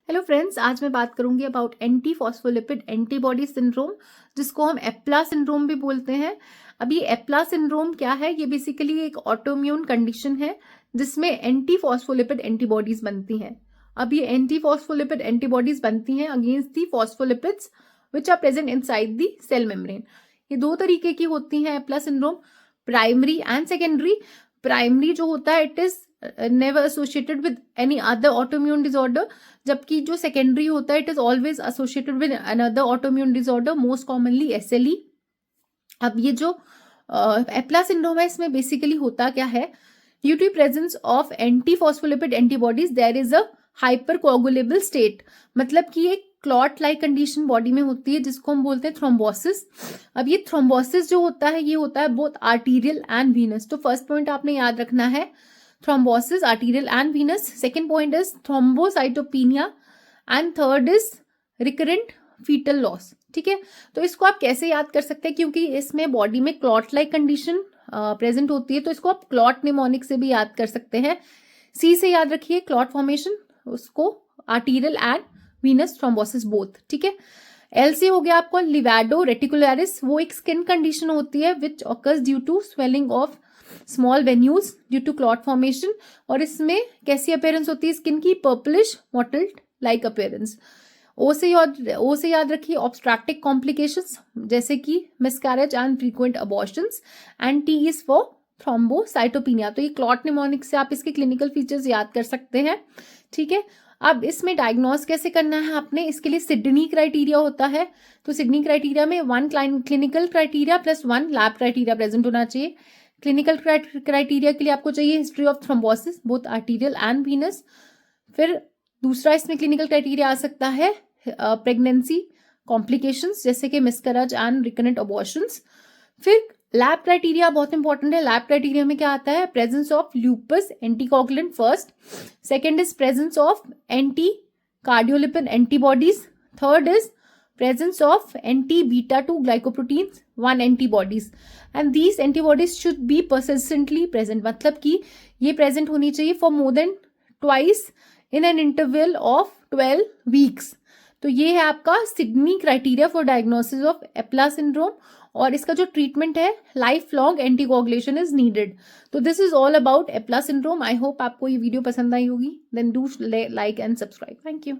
Hello friends, आज मैं बात करूंगी about anti phospholipid antibody syndrome, जिसको हम एप्ला सिंड्रोम भी बोलते हैं। अब ये एप्ला सिंड्रोम क्या है? ये बेसिकली एक ऑटोइम्यून कंडीशन है जिसमें एंटी फॉस्फोलिपिड एंटीबॉडीज बनती हैं। अब ये एंटी फॉस्फोलिपिड एंटीबॉडीज बनती हैं against the phospholipids which are present inside the cell membrane. ये दो तरीके की होती हैं APLA syndrome, primary and secondary. Primary जो होता है it is never associated with any other autoimmune disorder, जबकि जो सेकेंडरी होता है it is always associated with another autoimmune disorder, most commonly SLE। अब ये जो एप्ला सिंड्रोम है इसमें बेसिकली होता क्या है? Due to presence of anti phospholipid antibodies there is a hyper coagulable state, मतलब कि एक क्लॉट लाइक कंडीशन बॉडी में होती है जिसको हम बोलते हैं थ्रोम्बोसिस। अब ये थ्रोम्बोसिस जो होता है ये होता है बोथ आर्टीरियल एंड वीनस। तो फर्स्ट पॉइंट आपने याद रखना है thrombosis arterial and venous. Second point is thrombocytopenia and third is recurrent fetal loss. ठीक है, तो इसको आप कैसे याद कर सकते हैं? क्योंकि इसमें बॉडी में क्लॉट लाइक कंडीशन प्रेजेंट होती है, तो इसको आप क्लॉट निमोनिक से भी याद कर सकते हैं। C से याद रखिए क्लॉट फॉर्मेशन, उसको arterial and Venus thrombosis both. ठीक है, L से हो गया आपको लिवाडो रेटिकुलरिस, वो एक स्किन कंडीशन होती है which occurs due to swelling of small venules due to clot formation, और इसमें कैसी अपेयरेंस होती है स्किन की? Purplish mottled like appearance. O से याद रखिए ऑब्स्ट्रैक्टिक कॉम्प्लिकेशंस जैसे कि miscarriage and frequent abortions, and T is for thrombocytopenia. तो ये क्लॉट निमोनिक से आप इसके क्लिनिकल फीचर्स याद कर सकते हैं। ठीक है, अब इसमें डायग्नोस कैसे करना है आपने? इसके लिए सिडनी क्राइटेरिया होता है। तो सिडनी क्राइटेरिया में 1 clinical criteria plus 1 lab criteria present होना चाहिए। क्लिनिकल क्राइटेरिया के लिए आपको चाहिए history of thrombosis both arterial and Venus. फिर दूसरा इसमें क्लिनिकल क्राइटेरिया आ सकता है प्रेगनेंसी कॉम्प्लिकेशंस जैसे कि मिसकैरेज एंड रिकरेंट अबॉर्शंस। फिर लैब क्राइटेरिया बहुत इंपॉर्टेंट है। लैब क्राइटेरिया में क्या आता है? Presence of lupus anticoagulant first, second is presence of anti cardiolipin antibodies, third is presence of anti-beta-2 glycoproteins 1 antibodies, and these antibodies should be persistently present, मतलब कि ये present होनी चाहिए for more than twice in an interval of 12 weeks। तो ये है आपका Sydney criteria for diagnosis of APLA syndrome, और इसका जो ट्रीटमेंट है life long anticoagulation is needed. तो this is all about APLA syndrome. I hope आपको ये वीडियो पसंद आई होगी। Then do like and subscribe. Thank you.